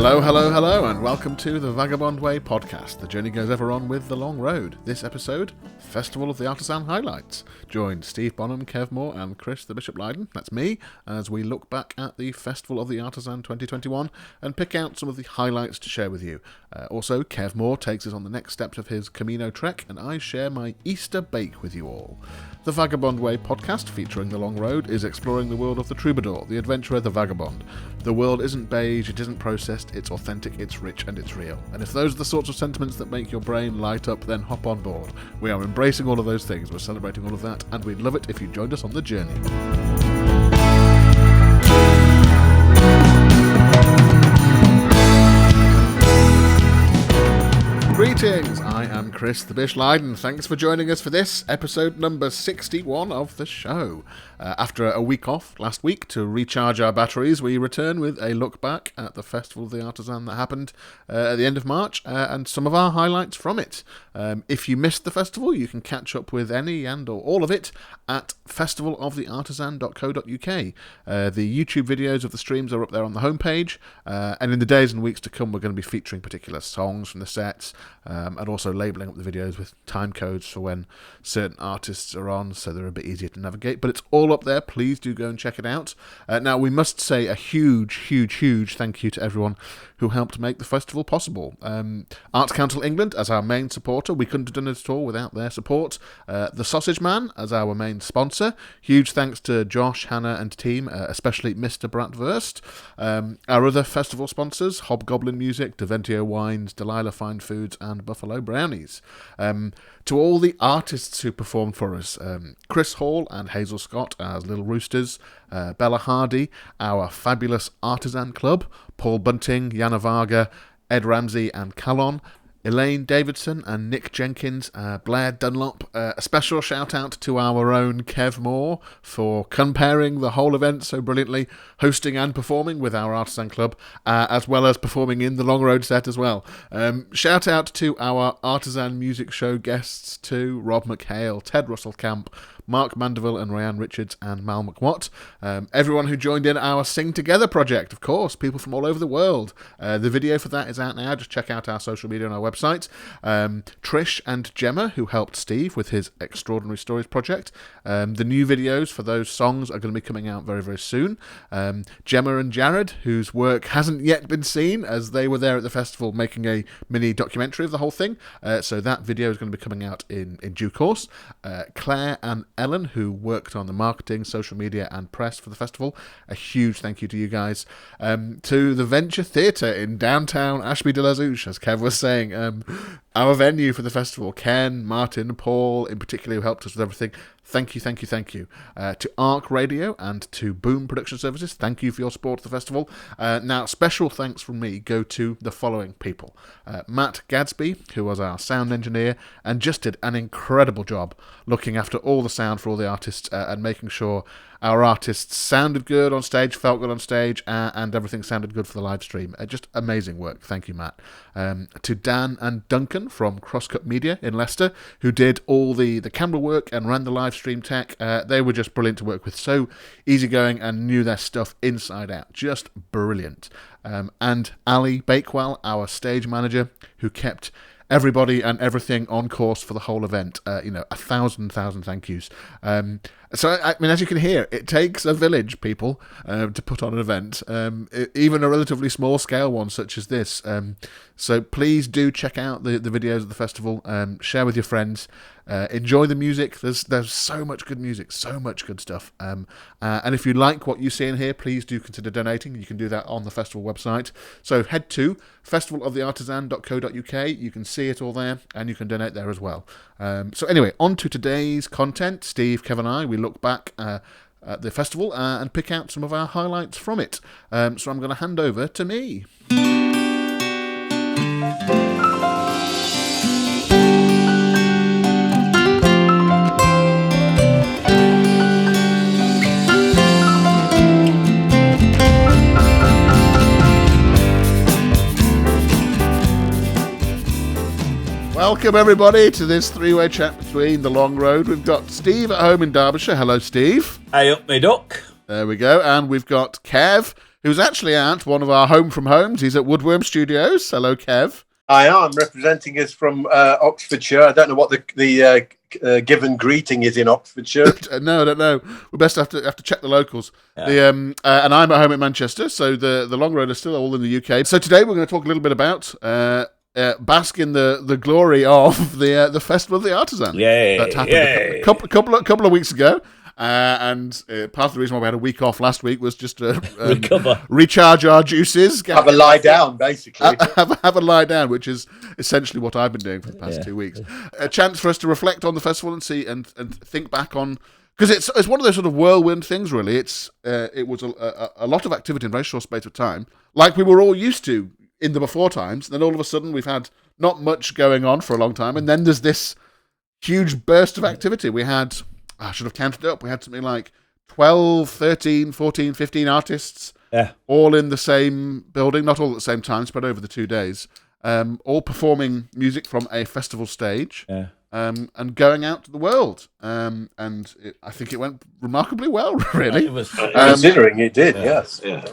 Hello, hello, hello, and welcome to the Vagabond Way podcast. The journey goes ever on with the long road. This episode, Festival of the Artisan highlights. Join Steve Bonham, Kev Moore, and Chris the Bishop Lydon, that's me, as we look back at the Festival of the Artisan 2021 and pick out some of the highlights to share with you. Also, Kev Moore takes us on the next steps of his Camino trek, and I share my Easter bake with you all. The Vagabond Way podcast, featuring the long road, is exploring the world of the troubadour, the adventurer, the vagabond. The world isn't beige, it isn't processed, it's authentic, it's rich, and it's real. And if those are the sorts of sentiments that make your brain light up, then hop on board. We are embracing all of those things, we're celebrating all of that, and we'd love it if you joined us on the journey. Greetings, I am Chris the Bish Lydon. Thanks for joining us for this, episode number 61 of the show. After a week off last week to recharge our batteries, we return with a look back at the Festival of the Artisan that happened at the end of March and some of our highlights from it. If you missed the festival, you can catch up with any and or all of it at festivaloftheartisan.co.uk. The YouTube videos of the streams are up there on the homepage, and in the days and weeks to come, we're going to be featuring particular songs from the sets, and also labelling up the videos with time codes for when certain artists are on, so they're a bit easier to navigate. But it's all up there. Please do go and check it out. Now, we must say a huge thank you to everyone who helped make the festival possible. Arts Council England as our main supporter. We couldn't have done it at all without their support. The Sausage Man as our main sponsor. Huge thanks to Josh, Hannah and team, especially Mr. Bratwurst. Our other festival sponsors, Hobgoblin Music, Deventio Wines, Delilah Fine Foods and Buffalo Brownies. To all the artists who performed for us, Chris Hall and Hazel Scott as Little Roosters, Bella Hardy, our fabulous Artisan Club, Paul Bunting, Yana Varga, Ed Ramsey and Callon, Elaine Davidson and Nick Jenkins, Blair Dunlop. A special shout out to our own Kev Moore for comparing the whole event so brilliantly, hosting and performing with our Artisan Club, as well as performing in the Long Road set as well. Shout out to our Artisan Music Show guests too, Rob McHale, Ted Russell Camp, Mark Mandeville and Ryan Richards and Mal McWatt. Everyone who joined in our Sing Together project, of course, people from all over the world. The video for that is out now. Just check out our social media on our website. Trish and Gemma, who helped Steve with his Extraordinary Stories project. The new videos for those songs are going to be coming out very, very soon. Gemma and Jared, whose work hasn't yet been seen, as they were there at the festival making a mini documentary of the whole thing. So that video is going to be coming out in due course. Claire and Ellen, who worked on the marketing, social media and press for the festival. A huge thank you to you guys. To the Venture Theatre in downtown Ashby-de-la-Zouch, as Kev was saying, our venue for the festival. Ken, Martin, Paul in particular, who helped us with everything. Thank you. To ARC Radio and to Boom Production Services, thank you for your support of the festival. Now, special thanks from me go to the following people. Matt Gadsby, who was our sound engineer and just did an incredible job looking after all the sound for all the artists and making sure our artists sounded good on stage, felt good on stage, and everything sounded good for the live stream. Just amazing work. Thank you, Matt. To Dan and Duncan from Crosscut Media in Leicester, who did all the camera work and ran the live stream tech. They were just brilliant to work with. So easygoing and knew their stuff inside out. Just brilliant. And Ali Bakewell, our stage manager, who kept everybody and everything on course for the whole event. 1,000 thank yous. So, I mean, as you can hear, it takes a village, people, to put on an event, even a relatively small scale one such as this. So please do check out the videos of the festival, share with your friends, enjoy the music. There's so much good music, so much good stuff. And if you like what you see in here, please do consider donating. You can do that on the festival website. So head to festivaloftheartisan.co.uk. You can see it all there, and you can donate there as well. So anyway, on to today's content. Steve, Kev and I, we look back at the festival and pick out some of our highlights from it. So I'm going to hand over to me. Welcome everybody to this three-way chat between the Long Road. We've got Steve at home in Derbyshire. Hello, Steve. Hey up me duck. There we go. And we've got Kev, who's actually at one of our home from homes. He's at Woodworm Studios. Hello, Kev. I am representing us from Oxfordshire. I don't know what the given greeting is in Oxfordshire. No, I don't know. We best have to check the locals. Yeah. And I'm at home in Manchester, so the long road is still all in the UK. So today we're going to talk a little bit about bask in the glory of the Festival of the Artisan. That happened a couple of weeks ago. And part of the reason why we had a week off last week was just to recover, recharge our juices, have a lie down, basically. Have a lie down, which is essentially what I've been doing for the past 2 weeks. A chance for us to reflect on the festival and see and think back on, because it's one of those sort of whirlwind things. Really, it was a lot of activity in a very short space of time, like we were all used to in the before times. And then all of a sudden, we've had not much going on for a long time, and then there's this huge burst of activity. We had. I should have counted it up. We had something like 12, 13, 14, 15 artists, all in the same building, not all at the same time, spread over the 2 days, all performing music from a festival stage, and going out to the world. I think it went remarkably well, really. Considering it did, yes. Yeah.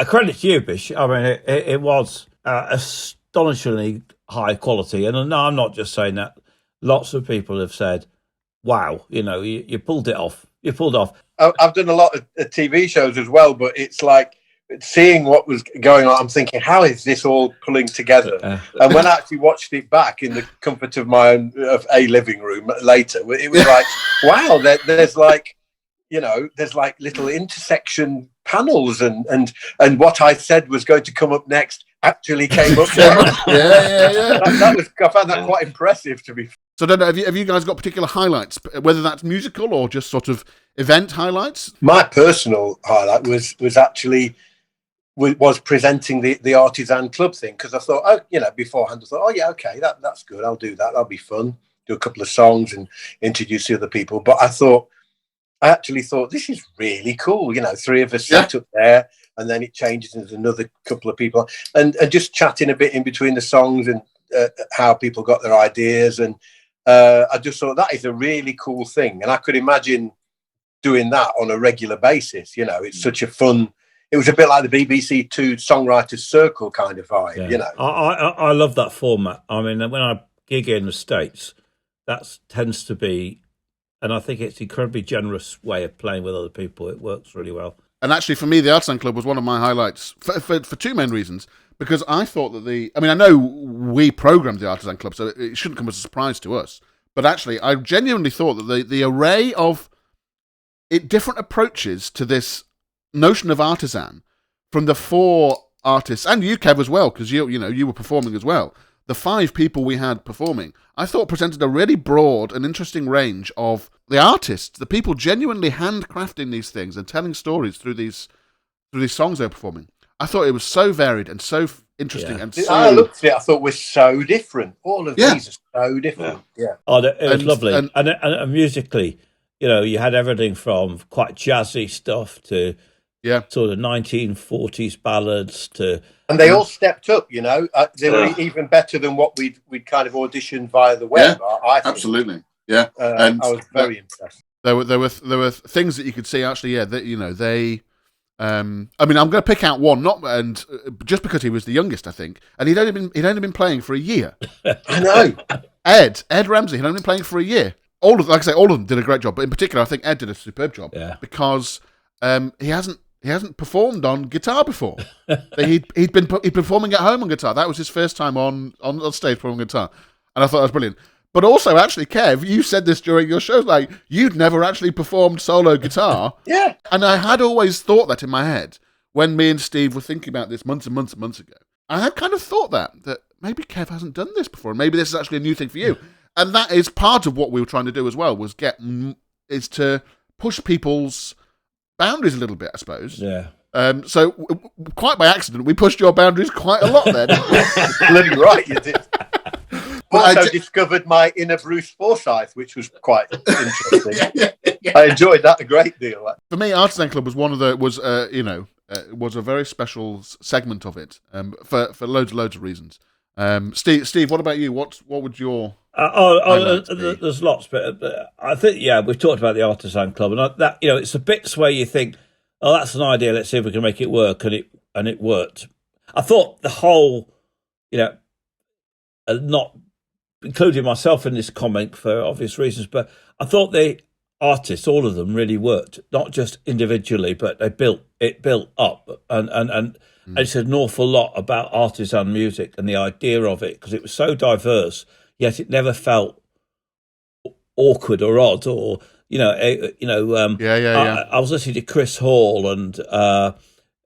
Credit to you, Bish. I mean, it was astonishingly high quality. And no, I'm not just saying that. Lots of people have said, wow, you pulled it off. You pulled off. I've done a lot of TV shows as well, but it's like seeing what was going on. I'm thinking, how is this all pulling together? And when I actually watched it back in the comfort of my own living room later, it was like, wow, there's like little intersection panels, and what I said was going to come up next actually came up. I found that quite impressive, to be fair. So I don't know, have you guys got particular highlights, whether that's musical or just sort of event highlights? My personal highlight was presenting the Artisan Club thing, because I thought, beforehand I thought, okay, that's good, I'll do that, that'll be fun, do a couple of songs and introduce the other people. But I actually thought, this is really cool, 3 of us sat up there, and then it changes into another couple of people, and just chatting a bit in between the songs, and how people got their ideas. And I just thought that is a really cool thing, and I could imagine doing that on a regular basis. It's such a fun. It was a bit like the BBC Two Songwriters Circle kind of vibe. I love that format. I mean, when I gig in the States, that tends to be, and I think it's an incredibly generous way of playing with other people. It works really well. And actually, for me, the Artisan Club was one of my highlights for 2 main reasons. Because I thought that I know we programmed the Artisan Club, so it shouldn't come as a surprise to us. But actually, I genuinely thought that the array of different approaches to this notion of artisan from the 4 artists, and you, Kev, as well, because you were performing as well. The 5 people we had performing, I thought presented a really broad and interesting range of the artists, the people genuinely handcrafting these things and telling stories through these songs they were performing. I thought it was so varied and so interesting. And so... I looked at it, I thought we're so different. All of these are so different. Yeah. Oh, it was lovely. And musically, you had everything from quite jazzy stuff to sort of 1940s ballads to... And they all stepped up, They were even better than what we'd kind of auditioned via the web. I think. Absolutely. Yeah. And I was very impressed. There were things that you could see, actually, that, they... I mean, I'm going to pick out one, just because he was the youngest, I think, and he'd only been playing for a year. I know. Ed Ramsey had only been playing for a year. All of them did a great job, but in particular, I think Ed did a superb job because he hasn't performed on guitar before. He'd been performing at home on guitar. That was his first time on stage performing guitar, and I thought that was brilliant. But also, actually, Kev, you said this during your show, like, you'd never actually performed solo guitar. Yeah. And I had always thought that in my head when me and Steve were thinking about this months and months and months ago. I had kind of thought that maybe Kev hasn't done this before. Maybe this is actually a new thing for you. And that is part of what we were trying to do as well, is to push people's boundaries a little bit, I suppose. Yeah. So, quite by accident, we pushed your boundaries quite a lot then. Bloody right, you did. But also discovered my inner Bruce Forsyth, which was quite interesting. I enjoyed that a great deal. For me, Artisan Club was was a very special segment of it for loads of reasons. Steve, what about you? What would your there's lots, but I think we've talked about the Artisan Club, and that it's the bits where you think, oh, that's an idea. Let's see if we can make it work, and it and it worked. I thought the whole, not including myself in this comment for obvious reasons, but I thought the artists, all of them, really worked, not just individually, but it built up, and it's an awful lot about artisan music and the idea of it, because it was so diverse, yet it never felt awkward or odd, or I was listening to Chris Hall and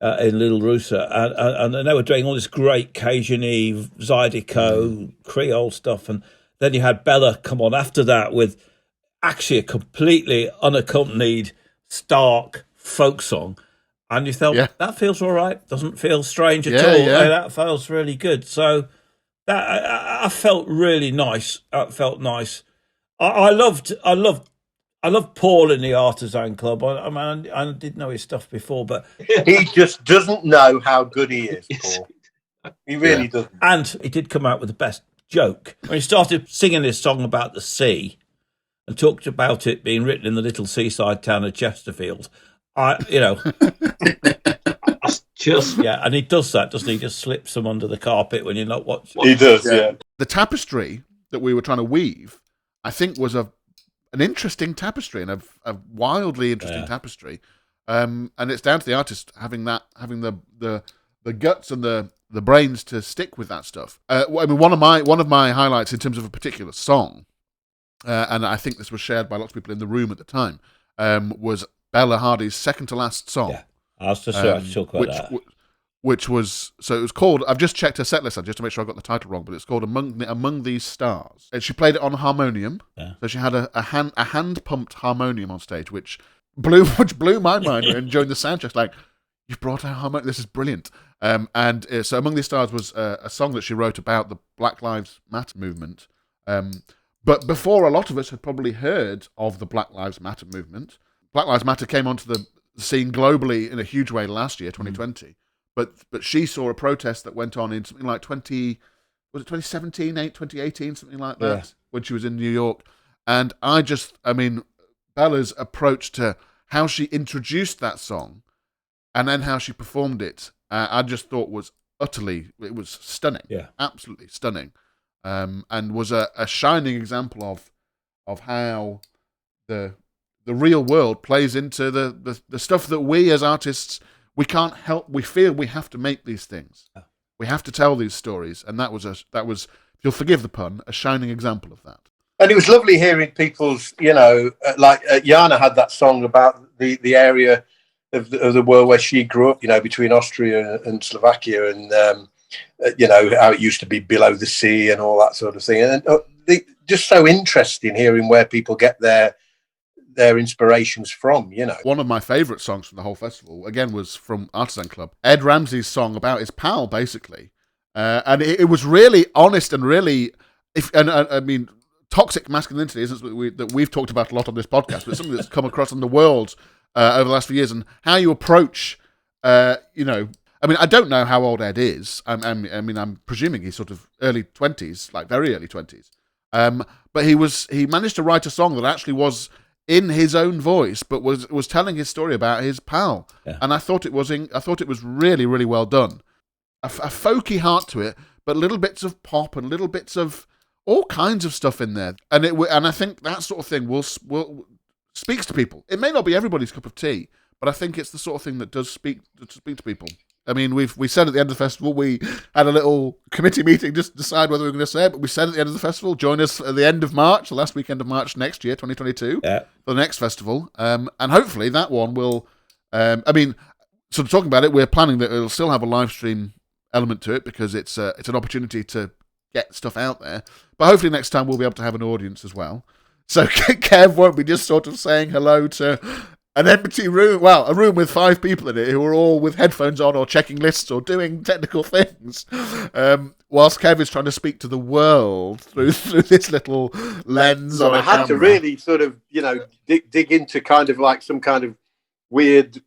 in Little Rooster, and they were doing all this great Cajun-y, Zydeco, Creole stuff, and then you had Bella come on after that with actually a completely unaccompanied, stark folk song, and you thought, that feels all right, doesn't feel strange at all. Yeah. That feels really good. So that I felt really nice. It felt nice. I loved Paul in the Artisan Club. I mean, I didn't know his stuff before, but he just doesn't know how good he is, Paul. He really doesn't. And he did come out with the best joke when he started singing this song about the sea and talked about it being written in the little seaside town of Chesterfield. And he does that, doesn't he? Just slips them under the carpet when you're not watching. He does, yeah. The tapestry that we were trying to weave, I think, was an interesting tapestry and a wildly interesting tapestry. And it's down to the artist having the guts and the brains to stick with that stuff. I mean, one of my highlights in terms of a particular song, and I think this was shared by lots of people in the room at the time, was Bella Hardy's second to last song. Yeah, I was just about to talk about that. Which was, so it was called, I've just checked her set list just to make sure I got the title wrong, but it's called Among These Stars. And she played it on harmonium. Yeah. So she had a hand pumped harmonium on stage, which blew my mind during the sound check. Like, you've brought out harmonium, this is brilliant. So Among These Stars was a song that she wrote about the Black Lives Matter movement. But before a lot of us had probably heard of the Black Lives Matter movement, Black Lives Matter came onto the scene globally in a huge way last year, 2020. But she saw a protest that went on in something like 2017, 2018, something like that, when she was in New York. And Bella's approach to how she introduced that song and then how she performed it, I just thought was it was stunning. Yeah. Absolutely stunning. And was a shining example of how the real world plays into the stuff that we as artists, we can't help. We feel we have to make these things. We have to tell these stories, and that was, if you'll forgive the pun, a shining example of that. And it was lovely hearing people's, like Jana had that song about the area of the world where she grew up, between Austria and Slovakia, and how it used to be below the sea and all that sort of thing. And just so interesting hearing where people get their inspirations from, One of my favourite songs from the whole festival, again, was from Artisan Club. Ed Ramsey's song about his pal, basically. And it was really honest and really, toxic masculinity isn't something that we've talked about a lot on this podcast, but something that's come across in the world over the last few years, and how you approach, I don't know how old Ed is. I'm presuming he's sort of early 20s, like very early 20s. But he managed to write a song that actually was in his own voice, but was telling his story about his pal, and I thought it was really, really well done. A folky heart to it, but little bits of pop and little bits of all kinds of stuff in there, and I think that sort of thing will speaks to people. It may not be everybody's cup of tea, but I think it's the sort of thing that does speak to people. I mean, we said at the end of the festival, we had a little committee meeting just to decide whether we were going to say it, but we said at the end of the festival, join us at the end of March, the last weekend of March next year, 2022, for the next festival. And hopefully that one will, sort of talking about it, we're planning that it'll still have a live stream element to it, because it's an opportunity to get stuff out there. But hopefully next time we'll be able to have an audience as well. So Kev won't be just sort of saying hello to an empty room, well, a room with 5 people in it who are all with headphones on or checking lists or doing technical things, whilst Kev is trying to speak to the world through this little lens. So I had to really sort of, dig into kind of like some kind of weird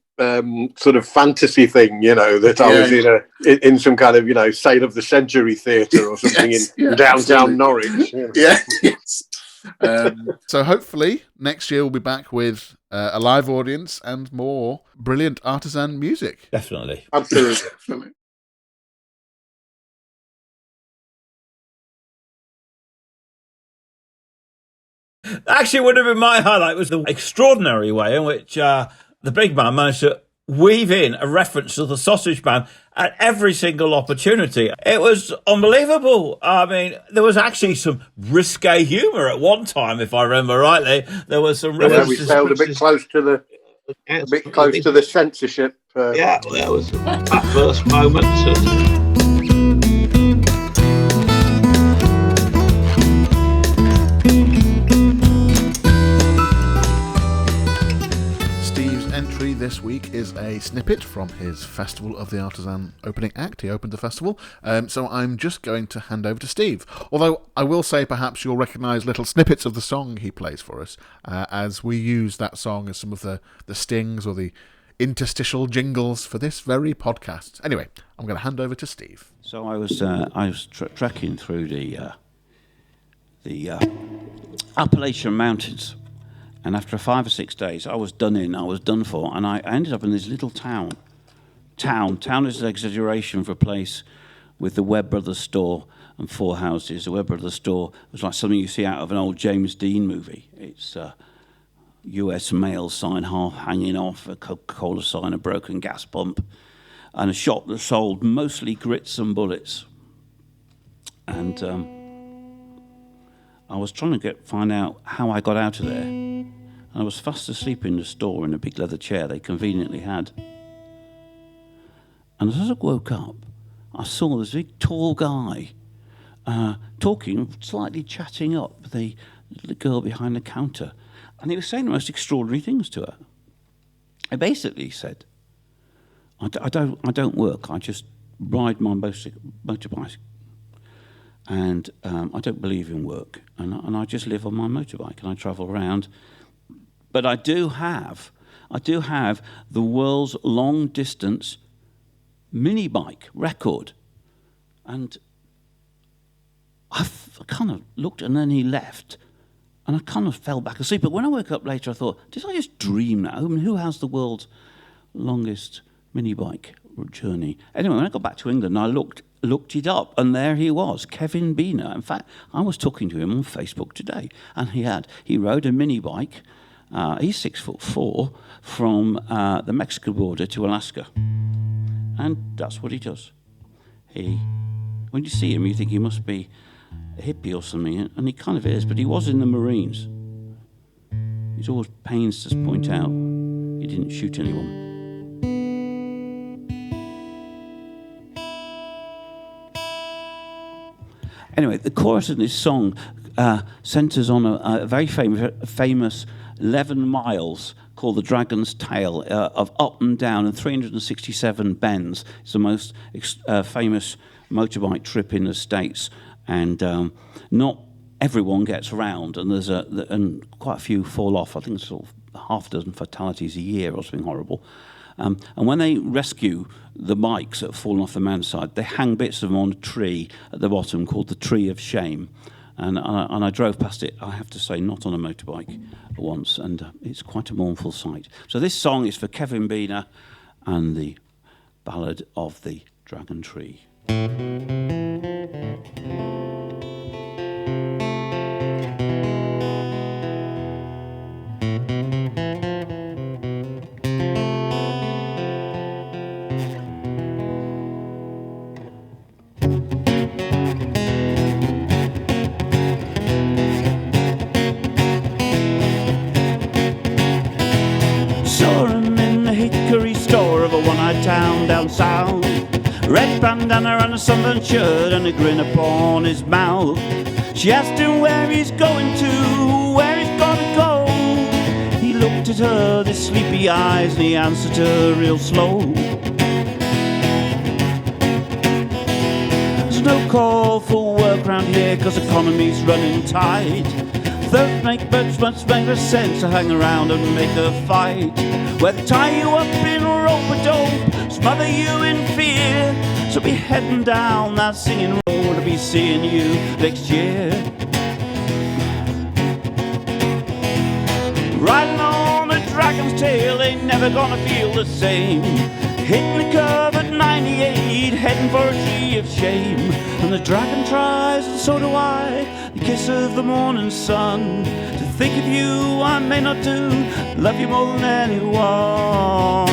sort of fantasy thing, that I was in some kind of, Sale of the Century theatre or something in downtown Norwich. Yeah. Yes. So hopefully next year we'll be back with a live audience, and more brilliant Artisan music. Definitely. Absolutely. Actually, would have been my highlight was the extraordinary way in which the big man managed to weave in a reference to the Sausage Man at every single opportunity. It was unbelievable. I mean, there was actually some risque humour at one time, if I remember rightly. There was some references. We sailed a bit close to the censorship. Yeah, there was adverse moments. Entry this week is a snippet from his Festival of the Artisan opening act. He opened the festival, so I'm just going to hand over to Steve. Although I will say perhaps you'll recognise little snippets of the song he plays for us, as we use that song as some of the stings or the interstitial jingles for this very podcast. Anyway, I'm going to hand over to Steve. So I was trekking through the Appalachian Mountains. And after 5 or 6 days, I was done for, and I ended up in this little town. Town is an exaggeration for a place with the Webb Brothers store and 4 houses. The Webb Brothers store was like something you see out of an old James Dean movie. It's a US mail sign half hanging off, a Coca-Cola sign, a broken gas pump, and a shop that sold mostly grits and bullets. And I was trying to find out how I got out of there. And I was fast asleep in the store in a big leather chair they conveniently had. And as I woke up, I saw this big tall guy talking, slightly chatting up the girl behind the counter. And he was saying the most extraordinary things to her. He basically said, I don't work, I just ride my motorbike. And I don't believe in work, and I just live on my motorbike, and I travel around. But I do have the world's long distance mini bike record, and I kind of looked, and then he left, and I kind of fell back asleep. But when I woke up later, I thought, did I just dream that? I mean, who has the world's longest mini bike journey? Anyway, when I got back to England, I looked it up, and there he was, Kevin Beener. In fact, I was talking to him on Facebook today, and he rode a mini bike. He's 6'4" from the Mexican border to Alaska, and that's what he does. When you see him, you think he must be a hippie or something, and he kind of is, but he was in the Marines. He's always pains to point out he didn't shoot anyone. Anyway, the chorus of this song centres on a very famous 11 miles called the Dragon's Tail of up and down and 367 bends. It's the most famous motorbike trip in the States, and not everyone gets around, and and quite a few fall off. I think it's sort of half a dozen fatalities a year or something horrible. And when they rescue the bikes that have fallen off the mountainside, they hang bits of them on a tree at the bottom called the Tree of Shame. And I drove past it, I have to say, not on a motorbike once, and it's quite a mournful sight. So this song is for Kevin Beener and the Ballad of the Dragon Tree. Town down south, red bandana and a sunburned shirt and a grin upon his mouth. She asked him where he's going to, where he's gonna go. He looked at her, with sleepy eyes, and he answered her real slow. There's no call for work round here, 'cause economy's running tight. Third make much make sense to hang around and make a fight. Where they tie you up in a rope or dope, smother you in fear. So be heading down that singing road, to be seeing you next year. Riding on a dragon's tail ain't never gonna feel the same. Hitting the curve at 98, heading for a tree of shame. And the dragon tries, and so do I, the kiss of the morning sun. To think of you I may not do, love you more than anyone.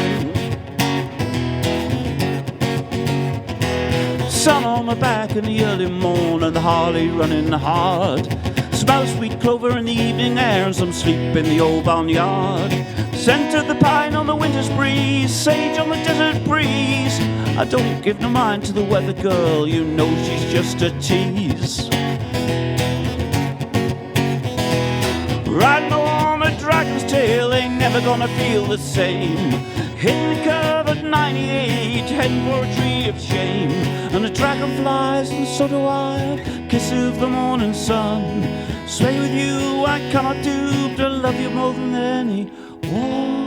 Sun on my back in the early morn, and the Harley running hard. Smell sweet clover in the evening air, and some sleep in the old barnyard. Scent of the pine on the winter's breeze, sage on the desert breeze. I don't give no mind to the weather girl, you know she's just a tease. Riding on a dragon's tail ain't never gonna feel the same. Hitting the curve at 98, heading for a tree of shame. And the dragon flies, and so do I, kiss of the morning sun. Sway with you I cannot do, but I love you more than anyone.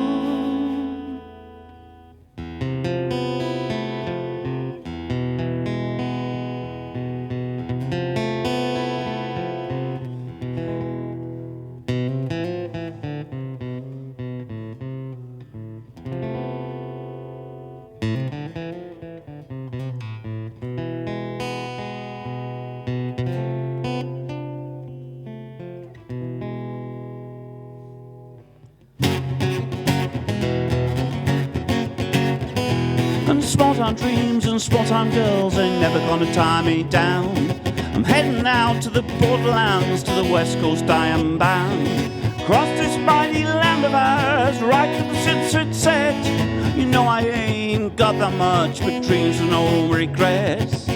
Small-time dreams and small-time girls ain't never gonna tie me down. I'm heading out to the borderlands, to the west coast I am bound. Across this mighty land of ours, right to the sunset set. You know I ain't got that much, but dreams with no regrets.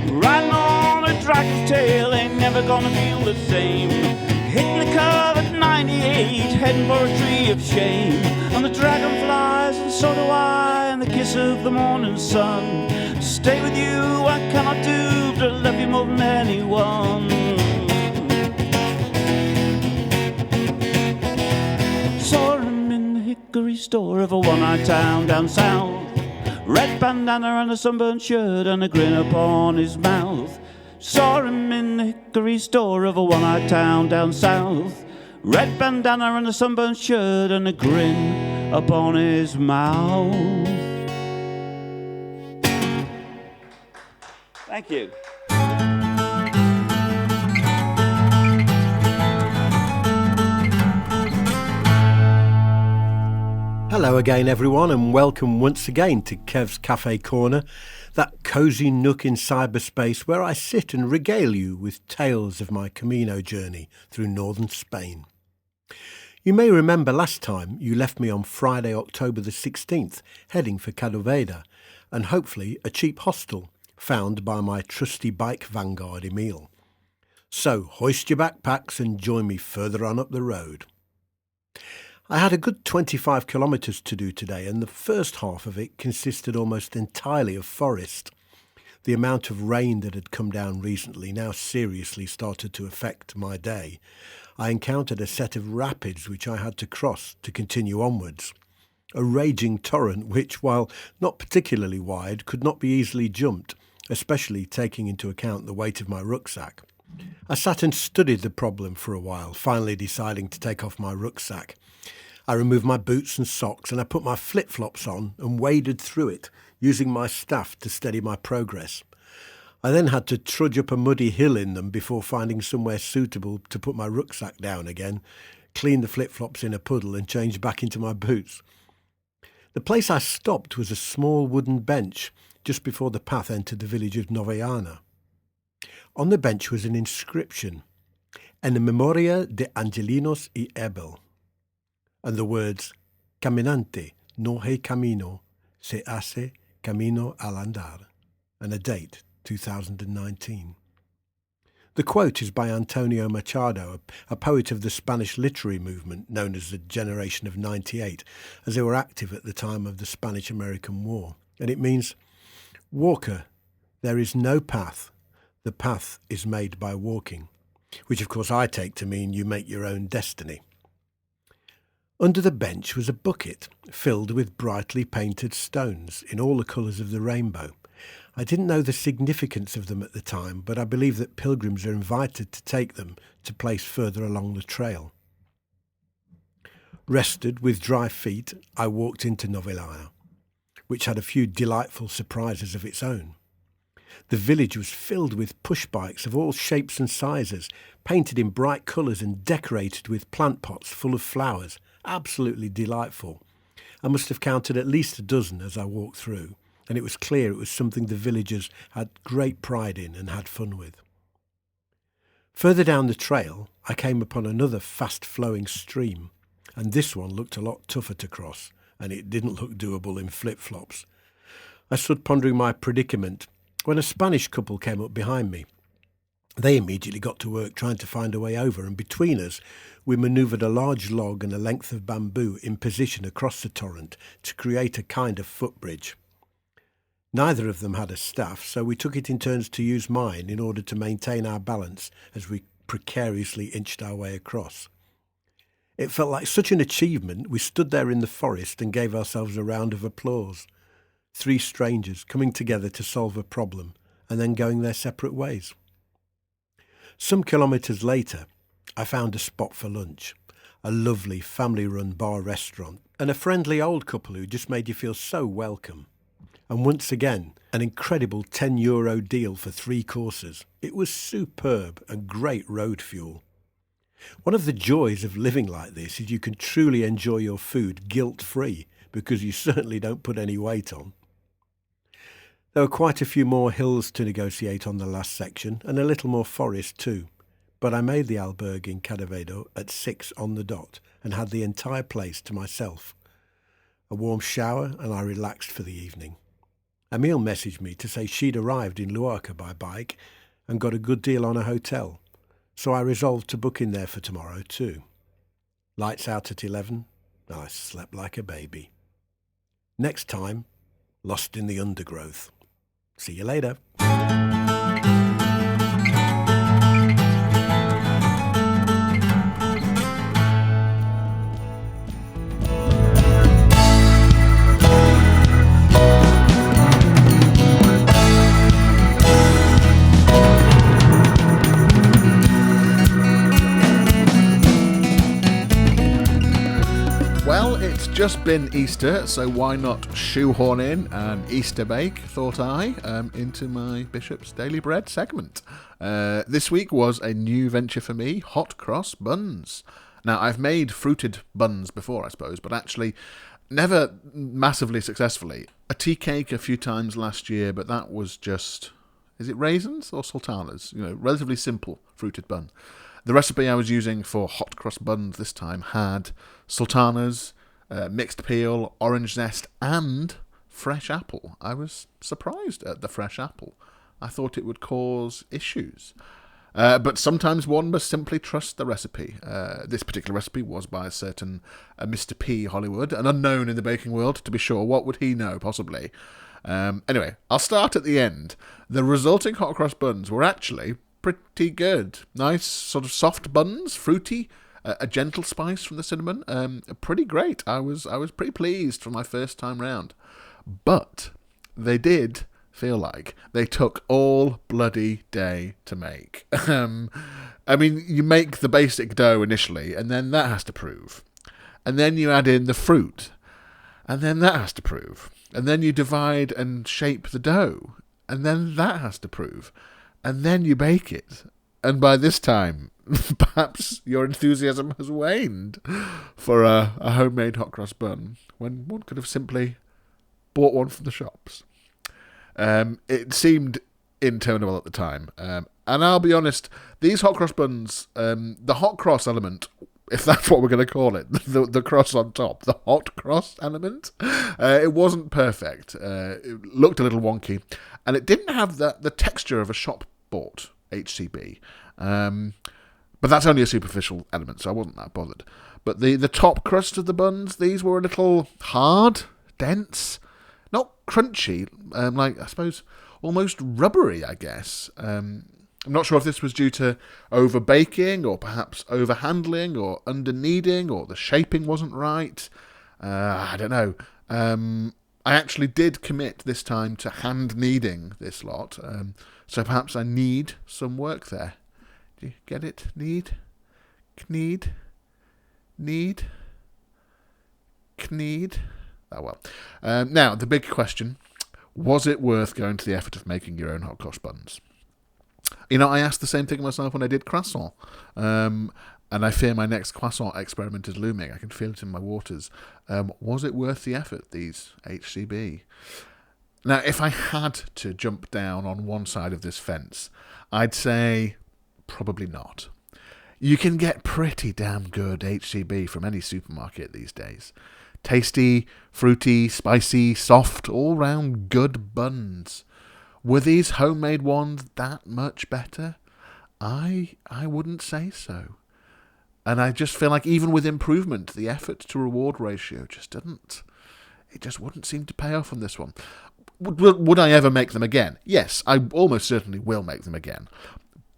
Riding on a dragon's tail ain't never gonna feel the same. Hitting the curve at 98, heading for a tree of shame. And the dragon flies, and so do I, and the kiss of the morning sun. To stay with you I cannot do, but I love you more than anyone. Saw him in the hickory store of a one-eyed town down south. Red bandana and a sunburned shirt and a grin upon his mouth. Saw him in the hickory store of a one-eyed town down south. Red bandana and a sunburned shirt and a grin upon his mouth. Thank you. Hello again everyone, and welcome once again to Kev's Cafe Corner, that cosy nook in cyberspace where I sit and regale you with tales of my Camino journey through northern Spain. You may remember last time you left me on Friday, October the 16th, heading for Cadoveda, and hopefully a cheap hostel found by my trusty bike vanguard Emil. So hoist your backpacks and join me further on up the road. I had a good 25 kilometres to do today, and the first half of it consisted almost entirely of forest. The amount of rain that had come down recently now seriously started to affect my day. I encountered a set of rapids which I had to cross to continue onwards. A raging torrent which, while not particularly wide, could not be easily jumped, especially taking into account the weight of my rucksack. I sat and studied the problem for a while, finally deciding to take off my rucksack. I removed my boots and socks, and I put my flip-flops on and waded through it, using my staff to steady my progress. I then had to trudge up a muddy hill in them before finding somewhere suitable to put my rucksack down again, clean the flip-flops in a puddle and change back into my boots. The place I stopped was a small wooden bench just before the path entered the village of Novellana. On the bench was an inscription, En memoria de Angelinos y Abel, and the words, Caminante no hay camino, se hace camino al andar, and a date, 2019. The quote is by Antonio Machado, a poet of the Spanish literary movement known as the Generation of 98, as they were active at the time of the Spanish-American War. And it means, Walker, there is no path, the path is made by walking, which of course I take to mean you make your own destiny. Under the bench was a bucket filled with brightly painted stones in all the colours of the rainbow. I didn't know the significance of them at the time, but I believe that pilgrims are invited to take them to place further along the trail. Rested with dry feet, I walked into Novellana, which had a few delightful surprises of its own. The village was filled with push bikes of all shapes and sizes, painted in bright colours and decorated with plant pots full of flowers. Absolutely delightful. I must have counted at least a dozen as I walked through, and it was clear it was something the villagers had great pride in and had fun with. Further down the trail, I came upon another fast-flowing stream, and this one looked a lot tougher to cross, and it didn't look doable in flip-flops. I stood pondering my predicament when a Spanish couple came up behind me. They immediately got to work trying to find a way over, and between us we manoeuvred a large log and a length of bamboo in position across the torrent to create a kind of footbridge. Neither of them had a staff, so we took it in turns to use mine in order to maintain our balance as we precariously inched our way across. It felt like such an achievement. We stood there in the forest and gave ourselves a round of applause. 3 strangers coming together to solve a problem and then going their separate ways. Some kilometres later, I found a spot for lunch, a lovely family-run bar restaurant, and a friendly old couple who just made you feel so welcome. And once again, an incredible €10 deal for 3 courses. It was superb and great road fuel. One of the joys of living like this is you can truly enjoy your food guilt-free because you certainly don't put any weight on. There were quite a few more hills to negotiate on the last section and a little more forest too, but I made the albergue in Cadavedo at 6 on the dot and had the entire place to myself. A warm shower and I relaxed for the evening. Emile messaged me to say she'd arrived in Luarca by bike and got a good deal on a hotel, so I resolved to book in there for tomorrow too. Lights out at 11, and I slept like a baby. Next time, lost in the undergrowth. See you later. Well, it's just been Easter, so why not shoehorn in an Easter bake, thought I, into my Bishop's Daily Bread segment. This week was a new venture for me, hot cross buns. Now, I've made fruited buns before, I suppose, but actually never massively successfully. A tea cake a few times last year, but that was just, is it raisins or sultanas? Relatively simple fruited bun. The recipe I was using for hot cross buns this time had sultanas, mixed peel, orange zest, and fresh apple. I was surprised at the fresh apple. I thought it would cause issues. But sometimes one must simply trust the recipe. This particular recipe was by a certain Mr. P. Hollywood, an unknown in the baking world, to be sure. What would he know, possibly? Anyway, I'll start at the end. The resulting hot cross buns were actually pretty good. Nice sort of soft buns, fruity, a gentle spice from the cinnamon. Pretty great. I was pretty pleased for my first time round. But they did feel like they took all bloody day to make. I mean, you make the basic dough initially, and then that has to prove. And then you add in the fruit, and then that has to prove. And then you divide and shape the dough, and then that has to prove. And then you bake it. And by this time, perhaps your enthusiasm has waned for a homemade hot cross bun, when one could have simply bought one from the shops. It seemed interminable at the time. And I'll be honest, these hot cross buns, the hot cross element, if that's what we're going to call it, the cross on top, the hot cross element, it wasn't perfect. It looked a little wonky. And it didn't have the texture of a shop-bought HCB. But that's only a superficial element, so I wasn't that bothered. But the top crust of the buns, these were a little hard, dense, not crunchy, like, I suppose, almost rubbery, I guess. I'm not sure if this was due to over-baking, or perhaps over-handling, or under-kneading, or the shaping wasn't right. I don't know. I actually did commit this time to hand-kneading this lot, so perhaps I need some work there. Do you get it? Knead? hackneyed. Oh well. Now, the big question, was it worth going to the effort of making your own hot cross buns? You know, I asked the same thing myself when I did croissant. And I fear my next croissant experiment is looming. I can feel it in my waters. Was it worth the effort, these HCB? Now, if I had to jump down on one side of this fence, I'd say probably not. You can get pretty damn good HCB from any supermarket these days. Tasty, fruity, spicy, soft, all-round good buns. Were these homemade ones that much better? I wouldn't say so. And I just feel like even with improvement, the effort to reward ratio just wouldn't seem to pay off on this one. Would I ever make them again? Yes, I almost certainly will make them again,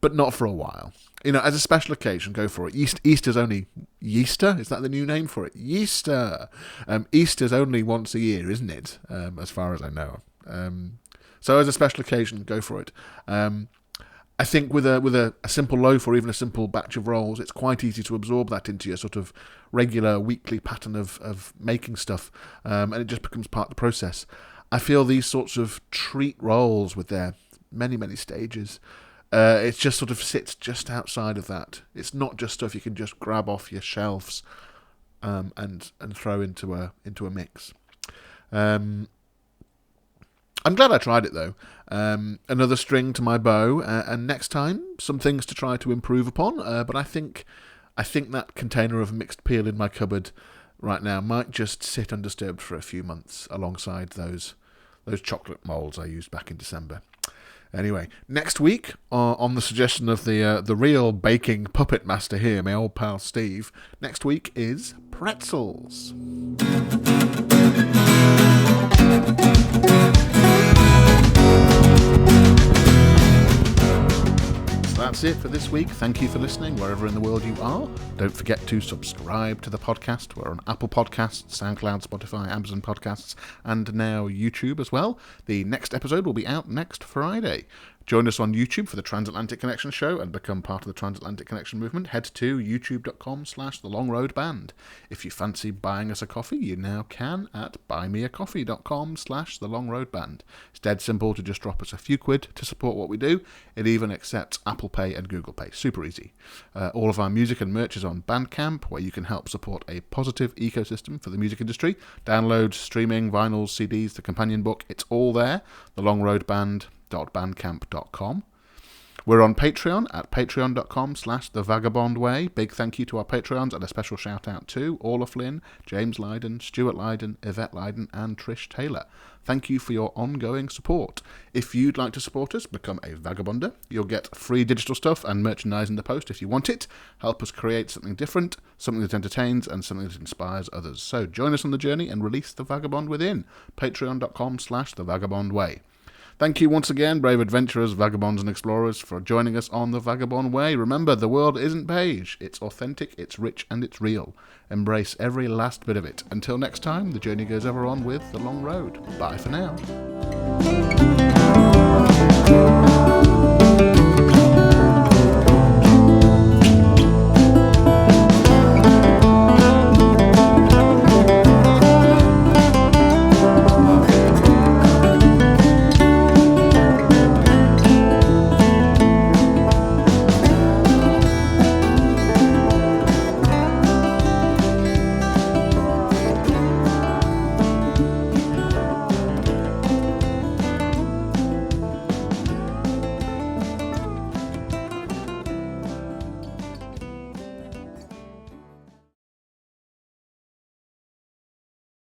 but not for a while. You know, as a special occasion, go for it. Easter's only... Easter? Is that the new name for it? Easter! Easter's only once a year, isn't it? As far as I know. So as a special occasion, go for it. I think with a simple loaf or even a simple batch of rolls, it's quite easy to absorb that into your sort of regular weekly pattern of making stuff, and it just becomes part of the process. I feel these sorts of treat rolls with their many, many stages, it just sort of sits just outside of that. It's not just stuff you can just grab off your shelves and throw into a mix. I'm glad I tried it though. Another string to my bow, and next time some things to try to improve upon. But I think that container of mixed peel in my cupboard right now might just sit undisturbed for a few months alongside those chocolate moulds I used back in December. Anyway, next week, on the suggestion of the real baking puppet master here, my old pal Steve, next week is pretzels. That's it for this week. Thank you for listening wherever in the world you are. Don't forget to subscribe to the podcast. We're on Apple Podcasts, SoundCloud, Spotify, Amazon Podcasts, and now YouTube as well. The next episode will be out next Friday. Join us on YouTube for the Transatlantic Connection show and become part of the Transatlantic Connection movement. Head to youtube.com/thelongroadband. If you fancy buying us a coffee, you now can at buymeacoffee.com/thelongroadband. It's dead simple to just drop us a few quid to support what we do. It even accepts Apple Pay and Google Pay. Super easy. All of our music and merch is on Bandcamp, where you can help support a positive ecosystem for the music industry. Downloads, streaming, vinyls, CDs, the companion book, it's all there. thelongroadband.bandcamp.com. We're on Patreon at patreon.com/thevagabondway. Big thank you to our Patreons and a special shout out to Orla Flynn, James Lydon, Stuart Lydon, Yvette Lydon and Trish Taylor. Thank you for your ongoing support. If you'd like to support us, become a Vagabonder. You'll get free digital stuff and merchandise in the post if you want it. Help us create something different, something that entertains and something that inspires others. So join us on the journey and release the vagabond within. patreon.com/thevagabondway. Thank you once again, brave adventurers, vagabonds and explorers, for joining us on The Vagabond Way. Remember, the world isn't beige. It's authentic, it's rich, and it's real. Embrace every last bit of it. Until next time, the journey goes ever on with The Long Road. Bye for now.